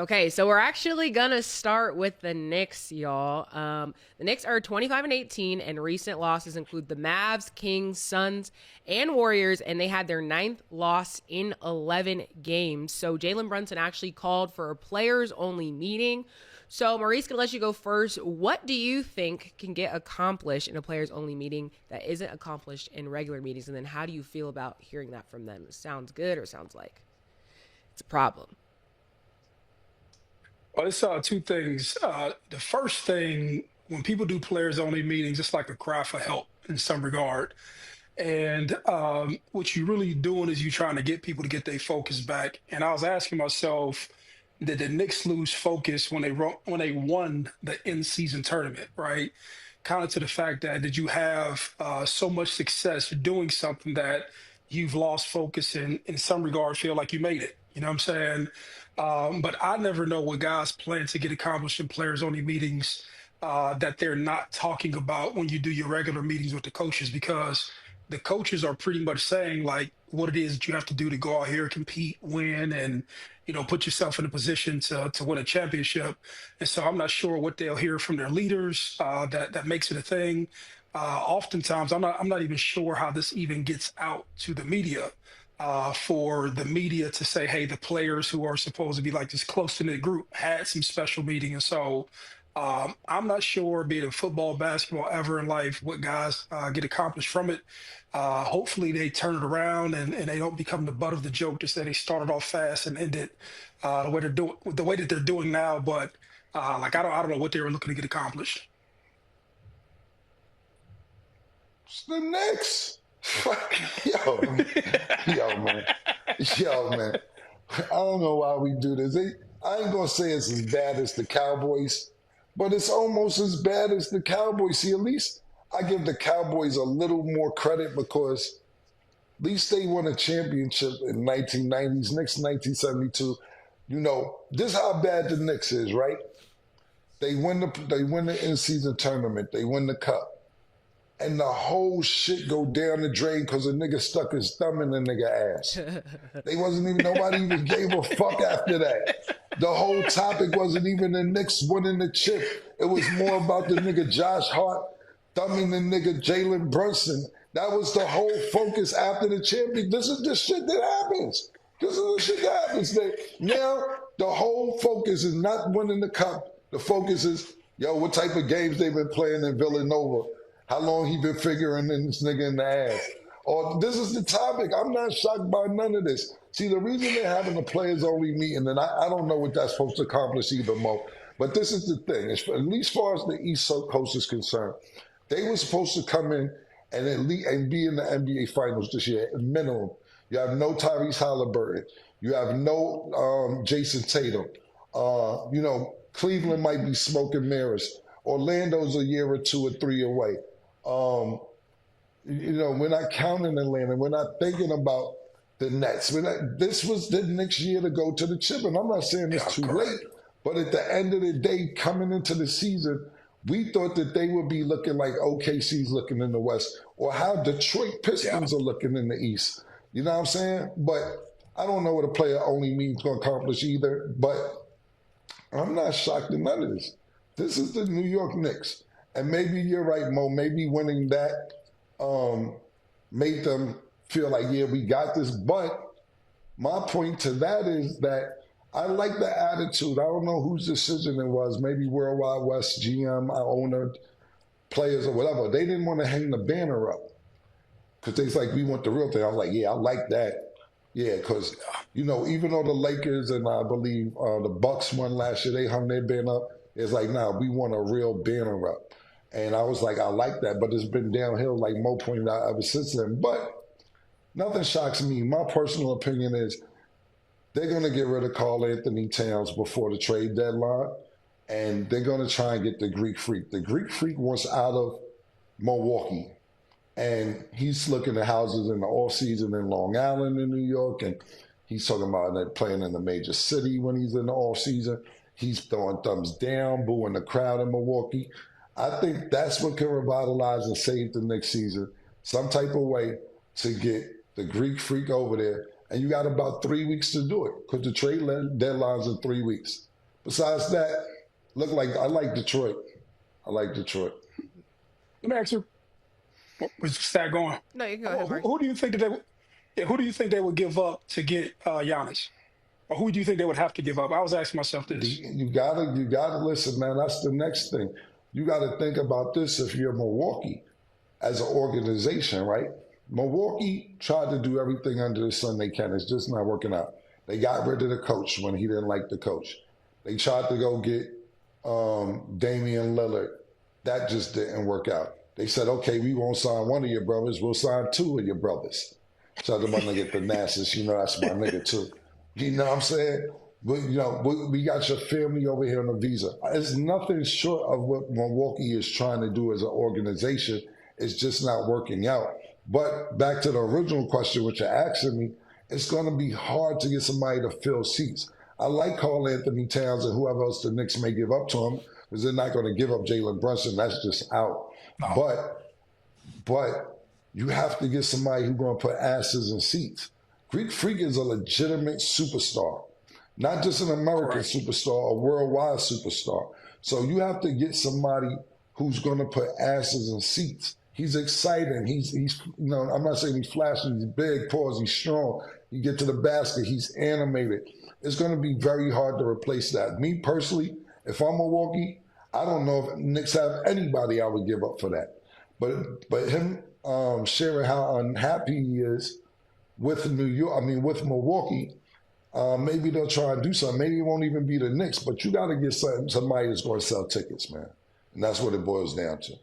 Okay, so we're actually gonna start with the Knicks, y'all. The Knicks are 25-18, and recent losses include the Mavs, Kings, Suns, and Warriors, and they had their ninth loss in 11 games. So Jalen Brunson actually called for a players-only meeting. So Maurice, gonna let you go first. What do you think can get accomplished in a players-only meeting that isn't accomplished in regular meetings? And then how do you feel about hearing that from them? Sounds good or sounds like it's a problem? Well, it's two things. The first thing, when people do players only meetings, it's like a cry for help in some regard. And what you're really doing is you're trying to get people to get their focus back. And I was asking myself, did the Knicks lose focus when when they won the in-season tournament, right? Kind of to the fact that did you have so much success doing something that you've lost focus in some regard, feel like you made it. You know what I'm saying? But I never know what guys plan to get accomplished in players only meetings that they're not talking about when you do your regular meetings with the coaches, because the coaches are pretty much saying like what it is that you have to do to go out here, compete, win, and put yourself in a position to win a championship. And so I'm not sure what they'll hear from their leaders that makes it a thing. Oftentimes, I'm not even sure how this even gets out to the media. For the media to say, hey, the players who are supposed to be like this close to the group had some special meeting. And so I'm not sure, be it in football, basketball, ever in life, what guys get accomplished from it. Hopefully they turn it around and they don't become the butt of the joke to say they started off fast and ended the way that they're doing now. But like I don't know what they were looking to get accomplished. It's the Knicks. yo, yo, man. Yo, man. I don't know why we do this. I ain't gonna say it's as bad as the Cowboys, but it's almost as bad as the Cowboys. See, at least I give the Cowboys a little more credit because at least they won a championship in 1990s, Knicks 1972. This how bad the Knicks is, right? They win the in-season tournament. They win the cup. And the whole shit go down the drain because a nigga stuck his thumb in the nigga ass. They wasn't even, nobody even gave a fuck after that. The whole topic wasn't even the Knicks winning the chip. It was more about the nigga Josh Hart thumbing the nigga Jalen Brunson. That was the whole focus after the champion. This is the shit that happens. This is the shit that happens. Now, the whole focus is not winning the cup. The focus is, yo, what type of games they've been playing in Villanova. How long he been figuring in this nigga in the ass? Or this is the topic. I'm not shocked by none of this. See, the reason they're having a players only meeting, and I don't know what that's supposed to accomplish either, Mo. But this is the thing. At least far as the East Coast is concerned, they were supposed to come in and at least and be in the NBA Finals this year, at minimum. You have no Tyrese Halliburton. You have no Jason Tatum. Cleveland might be smoking mirrors. Orlando's a year or two or three away. We're not counting Atlanta. We're not thinking about the Nets. This was the next year to go to the chip, and I'm not saying it's too late. But at the end of the day, coming into the season, we thought that they would be looking like OKC's looking in the West, or how Detroit Pistons are looking in the East. You know what I'm saying? But I don't know what a player only means going to accomplish either. But I'm not shocked at none of this. This is the New York Knicks. And maybe you're right, Mo. Maybe winning that made them feel like, yeah, we got this. But my point to that is that I like the attitude. I don't know whose decision it was. Maybe Worldwide West, GM, our owner, players, or whatever. They didn't want to hang the banner up because they was like, we want the real thing. I was like, yeah, I like that. Yeah, because, even though the Lakers and I believe the Bucks won last year, they hung their banner up. It's like, nah, we want a real banner up. And I was like, I like that, but it's been downhill, like Mo pointed out, ever since then. But nothing shocks me. My personal opinion is they're going to get rid of Karl Anthony Towns before the trade deadline, and they're going to try and get the Greek Freak. The Greek Freak wants out of Milwaukee, and he's looking at houses in the off-season in Long Island in New York, and he's talking about playing in the major city when he's in the off-season. He's throwing thumbs down, booing the crowd in Milwaukee. I think that's what can revitalize and save the next season. Some type of way to get the Greek Freak over there. And you got about 3 weeks to do it because the trade deadline's in 3 weeks. Besides that, look like I like Detroit. I like Detroit. Let me ask you, was that going? No, you can go ahead, Mark. Who do you think that yeah, who do you think they would give up to get Giannis? Or who do you think they would have to give up? I was asking myself this. You gotta listen, man. That's the next thing. You gotta think about this if you're Milwaukee as an organization, right? Milwaukee tried to do everything under the sun they can. It's just not working out. They got rid of the coach when he didn't like the coach. They tried to go get Damian Lillard. That just didn't work out. They said, okay, we won't sign one of your brothers. We'll sign two of your brothers. Shout out to my nigga Thanasis. You know that's my nigga too. You know what I'm saying? But, we got your family over here on a visa. It's nothing short of what Milwaukee is trying to do as an organization. It's just not working out. But back to the original question, which you're asking me, it's going to be hard to get somebody to fill seats. I like Karl Anthony Towns and whoever else the Knicks may give up to him because they're not going to give up Jalen Brunson. That's just out. No. But you have to get somebody who's going to put asses in seats. Greek Freak is a legitimate superstar, not just an American superstar, a worldwide superstar. So you have to get somebody who's going to put asses in seats. He's exciting. He's I'm not saying he's flashy, he's big, pause, he's strong. You get to the basket, he's animated. It's going to be very hard to replace that. Me personally, if I'm Milwaukee, I don't know if Knicks have anybody I would give up for that. But him sharing how unhappy he is with with Milwaukee, maybe they'll try and do something. Maybe it won't even be the Knicks, but you got to get somebody that's going to sell tickets, man. And that's what it boils down to.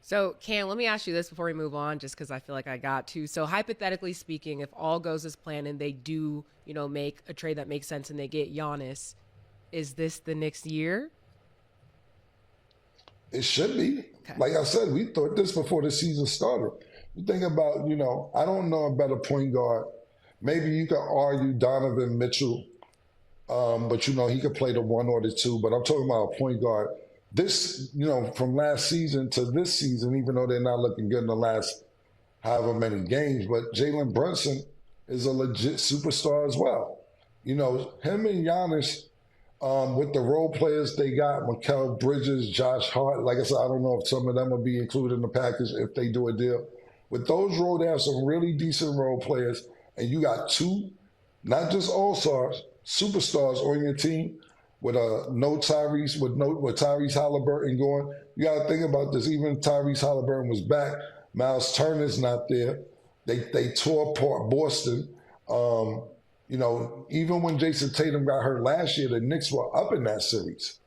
So, Cam, let me ask you this before we move on, just because I feel like I got to. So, hypothetically speaking, if all goes as planned and they do, make a trade that makes sense and they get Giannis, is this the next year? It should be. Okay. Like I said, we thought this before the season started. You think about, I don't know a better point guard. Maybe you could argue Donovan Mitchell, but he could play the one or the two. But I'm talking about a point guard. This, from last season to this season, even though they're not looking good in the last however many games, but Jalen Brunson is a legit superstar as well. Him and Giannis, with the role players they got, Mikal Bridges, Josh Hart, like I said, I don't know if some of them will be included in the package if they do a deal. With those roles, they have some really decent role players, and you got two, not just all-stars, superstars on your team. With Tyrese Halliburton going, you got to think about this. Even if Tyrese Halliburton was back, Miles Turner's not there. They tore apart Boston. Even when Jason Tatum got hurt last year, the Knicks were up in that series.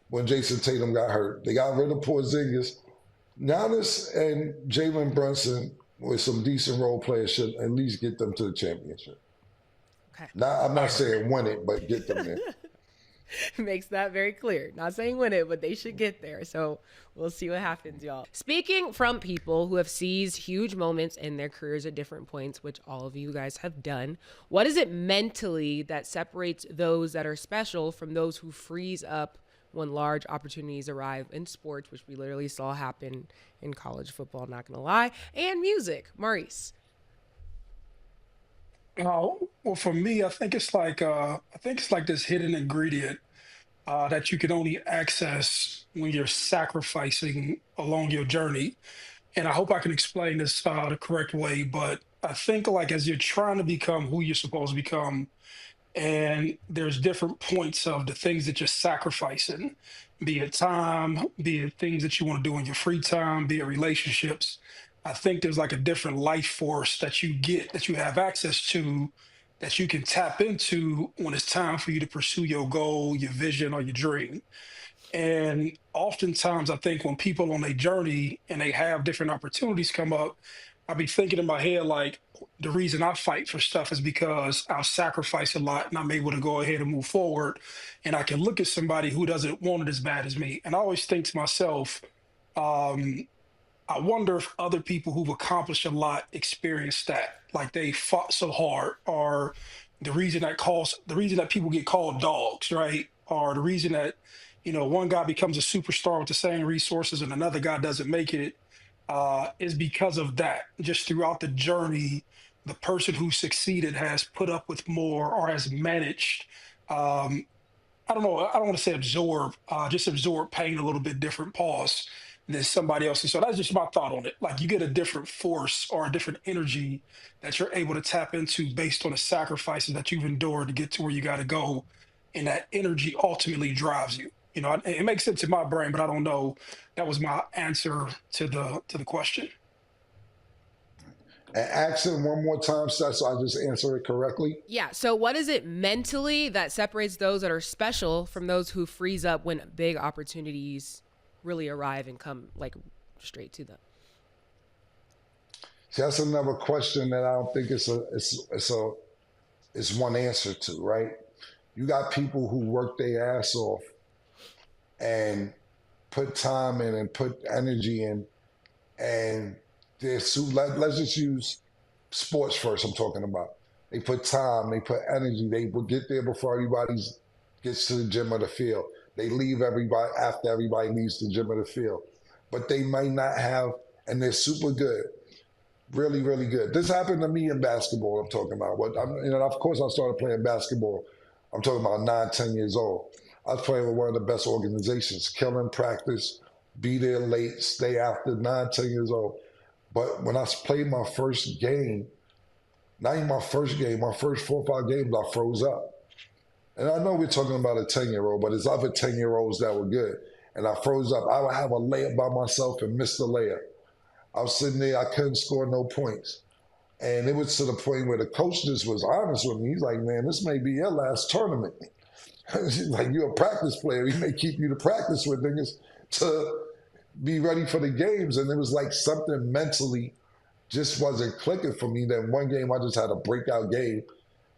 When Jason Tatum got hurt, they got rid of Porzingis. Giannis and Jalen Brunson, with some decent role players, should at least get them to the championship. Okay. Now, I'm not saying win it, but get them there. Makes that very clear. Not saying win it, but they should get there. So we'll see what happens, y'all. Speaking from people who have seized huge moments in their careers at different points, which all of you guys have done, what is it mentally that separates those that are special from those who freeze up when large opportunities arrive in sports, which we literally saw happen in college football, not going to lie, and music? Maurice. Well, for me, I think it's like this hidden ingredient that you can only access when you're sacrificing along your journey. And I hope I can explain this the correct way. But I think like as you're trying to become who you're supposed to become, and there's different points of the things that you're sacrificing, be it time, be it things that you want to do in your free time, be it relationships. I think there's like a different life force that you get, that you have access to, that you can tap into when it's time for you to pursue your goal, your vision, or your dream. And oftentimes, I think when people on a journey and they have different opportunities come up, I be thinking in my head, like, the reason I fight for stuff is because I'll sacrifice a lot and I'm able to go ahead and move forward. And I can look at somebody who doesn't want it as bad as me. And I always think to myself, I wonder if other people who've accomplished a lot experience that, like they fought so hard, or the reason that people get called dogs, right? Or the reason that, one guy becomes a superstar with the same resources and another guy doesn't make it, is because of that. Just throughout the journey, the person who succeeded has put up with more or has managed I don't know. I don't want to say absorb, just absorb pain a little bit different. Pause than somebody else. And so that's just my thought on it. Like you get a different force or a different energy that you're able to tap into based on the sacrifices that you've endured to get to where you got to go, and that energy ultimately drives you. It makes sense in my brain, but I don't know. That was my answer to the question. And ask it one more time, Seth, so I just answer it correctly. Yeah. So, what is it mentally that separates those that are special from those who freeze up when big opportunities really arrive and come like straight to them? See, that's another question that I don't think it's one answer to, right? You got people who work their ass off and put time in and put energy in, and let's just use sports first. I'm talking about. They put time, they put energy. They will get there before everybody gets to the gym or the field. They leave everybody after everybody leaves the gym or the field, but they might not have, and they're super good, really, really good. This happened to me in basketball. I'm talking about. Of course, I started playing basketball. I'm talking about 9, 10 years old. I was playing with one of the best organizations, killing practice, be there late, stay after 9, 10 years old. But when I played my first game, not even my first game, my first 4 or 5 games, I froze up. And I know we're talking about a 10-year-old, but there's other 10-year-olds that were good. And I froze up. I would have a layup by myself and miss the layup. I was sitting there, I couldn't score no points. And it was to the point where the coach just was honest with me. He's like, man, this may be your last tournament. Like, you're a practice player. He may keep you to practice with niggas to be ready for the games. And it was like something mentally just wasn't clicking for me. Then one game, I just had a breakout game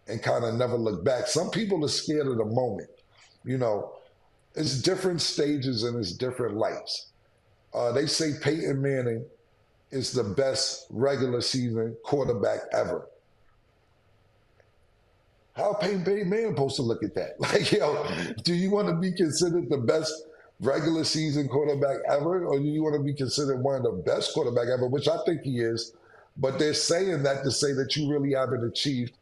and kind of never looked back. Some people are scared of the moment. It's different stages and it's different lights. They say Peyton Manning is the best regular season quarterback ever. How Peyton Manning supposed to look at that? Like, do you want to be considered the best regular season quarterback ever, or do you want to be considered one of the best quarterback ever, which I think he is, but they're saying that to say that you really haven't achieved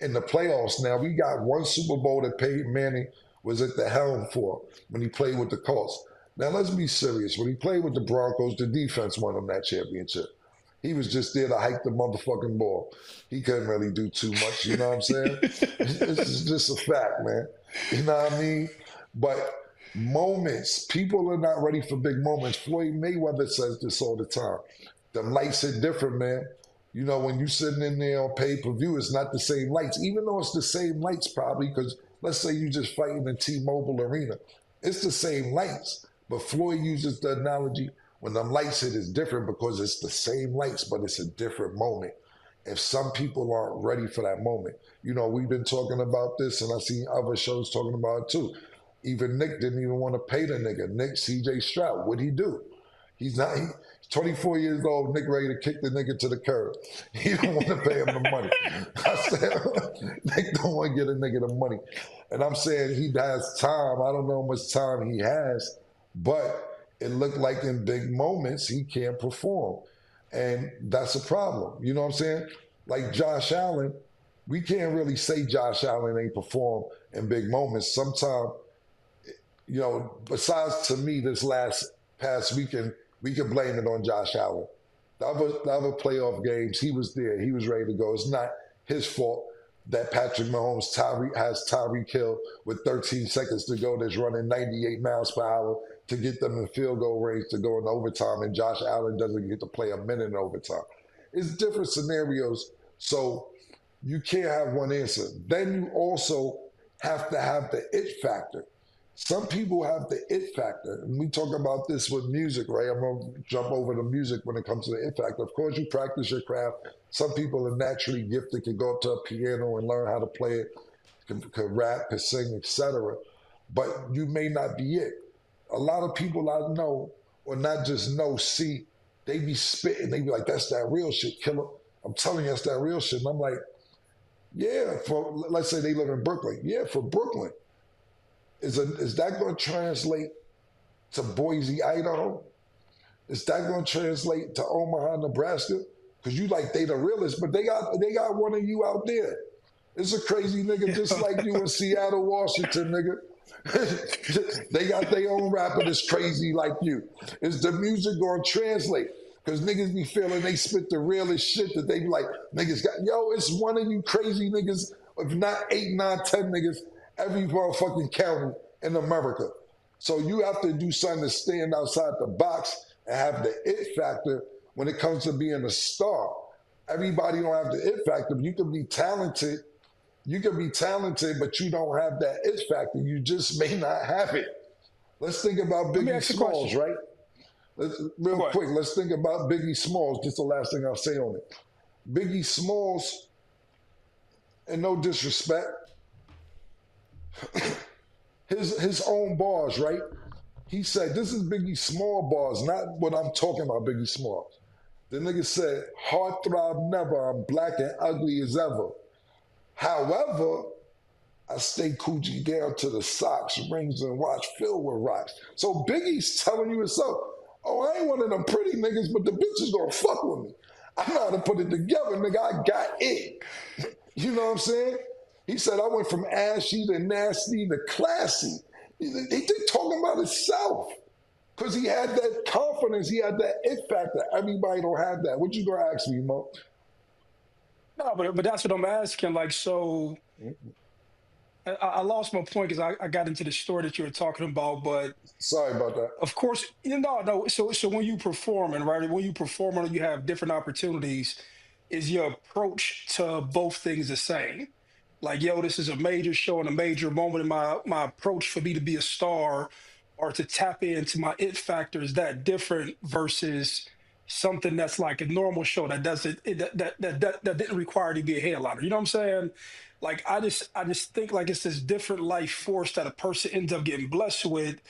in the playoffs. Now, we got one Super Bowl that Peyton Manning was at the helm for when he played with the Colts. Now, let's be serious. When he played with the Broncos, the defense won him that championship. He was just there to hike the motherfucking ball. He couldn't really do too much, you know what I'm saying? It's just a fact, man. You know what I mean? But moments, people are not ready for big moments. Floyd Mayweather says this all the time. The lights are different, man. When you're sitting in there on pay-per-view, it's not the same lights, even though it's the same lights probably, because let's say you're just fighting in T-Mobile Arena. It's the same lights. But Floyd uses the analogy, when them lights hit, it's different because it's the same lights, but it's a different moment. If some people aren't ready for that moment, we've been talking about this, and I've seen other shows talking about it too. Even Nick didn't even want to pay the nigga. Nick, C.J. Stroud, what'd he do? He's 24 years old, Nick ready to kick the nigga to the curb. He don't want to pay him the money. I said, Nick don't want to get a nigga the money. And I'm saying he has time. I don't know how much time he has, but it looked like in big moments he can't perform. And that's a problem. You know what I'm saying? Like Josh Allen, we can't really say Josh Allen ain't performed in big moments. Sometimes, besides to me this past weekend, we can blame it on Josh Allen. The other playoff games, he was there. He was ready to go. It's not his fault that Patrick Mahomes has Tyreek Hill with 13 seconds to go that's running 98 miles per hour to get them in field goal range to go in overtime, and Josh Allen doesn't get to play a minute in overtime. It's different scenarios, so you can't have one answer. Then you also have to have the it factor. Some people have the it factor, and we talk about this with music, right? I'm going to jump over to music when it comes to the it factor. Of course, you practice your craft. Some people are naturally gifted, can go up to a piano and learn how to play it, can rap, can sing, etc. But you may not be it. A lot of people I know, or not just know, see, they be spitting. They be like, that's that real shit, killer. I'm telling you, that's that real shit. And I'm like, yeah, let's say they live in Brooklyn. Yeah, for Brooklyn. Is that going to translate to Boise, Idaho? Is that going to translate to Omaha, Nebraska? Because you like, they the realest, but they got one of you out there. It's a crazy nigga just like you in Seattle, Washington, nigga. They got their own rapper that's crazy like you. Is the music going to translate? Because niggas be feeling they spit the realest shit that they be like, niggas got, yo, it's one of you crazy niggas, if not 8, 9, 10 niggas, every motherfucking county in America. So you have to do something to stand outside the box and have the it factor when it comes to being a star. Everybody don't have the it factor. You can be talented. You can be talented, but you don't have that it factor. You just may not have it. Let's think about Biggie Smalls, right? Real quick, let's think about Biggie Smalls. Just the last thing I'll say on it. Biggie Smalls, and no disrespect, his own bars, right? He said, this is Biggie Small bars, not what I'm talking about, Biggie Smalls. The nigga said, heartthrob never, I'm black and ugly as ever. However, I stay Coochie down to the socks, rings and watch filled with rocks. So Biggie's telling you himself, oh, I ain't one of them pretty niggas, but the bitch is gonna fuck with me. I know how to put it together, nigga. I got it. You know what I'm saying? He said, I went from ashy to nasty to classy. He talking about himself. Because he had that confidence, he had that it factor. Everybody don't have that. What you gonna ask me, Mo? No, but that's what I'm asking. Like, so I lost my point because I got into the story that you were talking about. But sorry about that. Of course, no. So when you performing, right? When you performing, you have different opportunities. Is your approach to both things the same? Like, yo, this is a major show and a major moment in my approach for me to be a star or to tap into my it factor, is that different versus something that's like a normal show that doesn't that didn't require to be a headliner? You know what I'm saying? Like, I just think like it's this different life force that a person ends up getting blessed with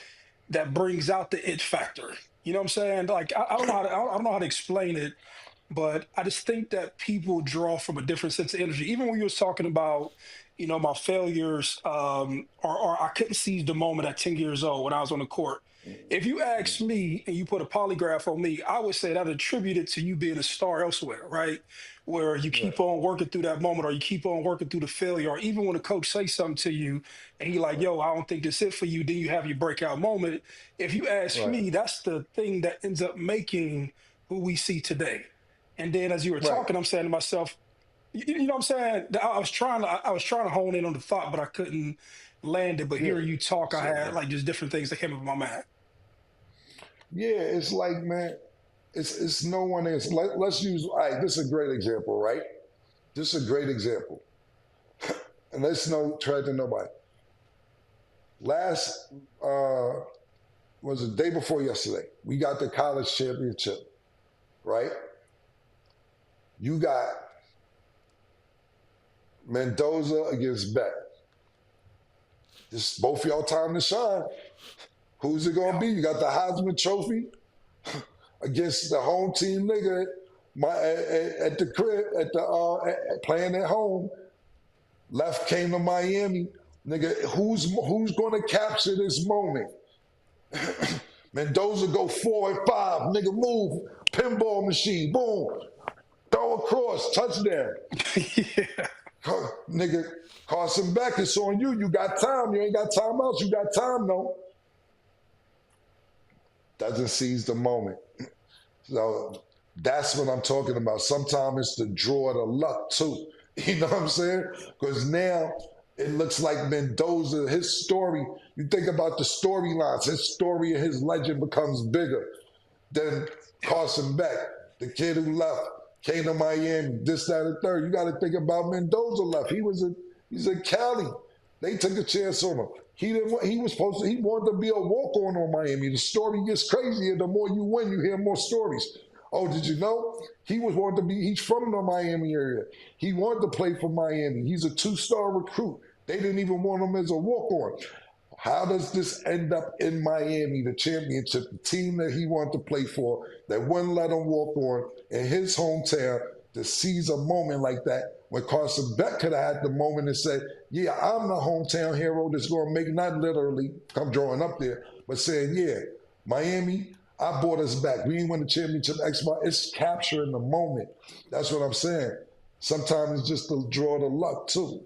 that brings out the it factor. You know what I'm saying? Like, I don't know how to, I don't know how to explain it, but I just think that people draw from a different sense of energy. Even when you was talking about, my failures, or I couldn't seize the moment at 10 years old when I was on the court. If you ask me and you put a polygraph on me, I would say that attributed to you being a star elsewhere, right? Where you keep on working through that moment, or you keep on working through the failure, or even when a coach says something to you and he like, yo, I don't think this is it for you, then you have your breakout moment. If you ask Right. me, that's the thing that ends up making who we see today. And then as you were Right. talking, I'm saying to myself, you know what I'm saying? I was trying to hone in on the thought, but I couldn't land it. But Yeah. hearing you talk, I So, had like just different things that came up in my mind. yeah, it's like, man, it's no one is. Let's use, all right, this is a great example, right? This is a great example. And let's try to nobody. Last, was the day before yesterday, we got the college championship, right? You got Mendoza against Beck. This both y'all time to shine. Who's it gonna be? You got the Heisman Trophy against the home team nigga at the crib, playing at home. Left came to Miami. Nigga, who's gonna capture this moment? Mendoza go 4 and 5. Nigga, move. Pinball machine. Boom. Throw across. Touchdown. Yeah. Nigga, Carson Beck, it's on you. You got time. You ain't got timeouts. You got time, though. Doesn't seize the moment. So that's what I'm talking about. Sometimes it's the draw of the luck, too. You know what I'm saying? Because now it looks like Mendoza, his story, you think about the storylines, his story and his legend becomes bigger than Carson Beck, the kid who left, came to Miami, this, that, and third. You got to think about Mendoza left. He's in Cali. They took a chance on him. He wanted to be a walk-on Miami. The story gets crazier. The more you win, you hear more stories. Oh, did you know? He's from the Miami area. He wanted to play for Miami. He's a 2-star recruit. They didn't even want him as a walk-on. How does this end up in Miami, the championship, the team that he wanted to play for, that wouldn't let him walk on in his hometown, to seize a moment like that when Carson Beck could have had the moment and said, yeah, I'm the hometown hero that's going to make, not literally come drawing up there, but saying, yeah, Miami, I brought us back. We didn't win the championship. It's capturing the moment. That's what I'm saying. Sometimes it's just the draw of the luck, too.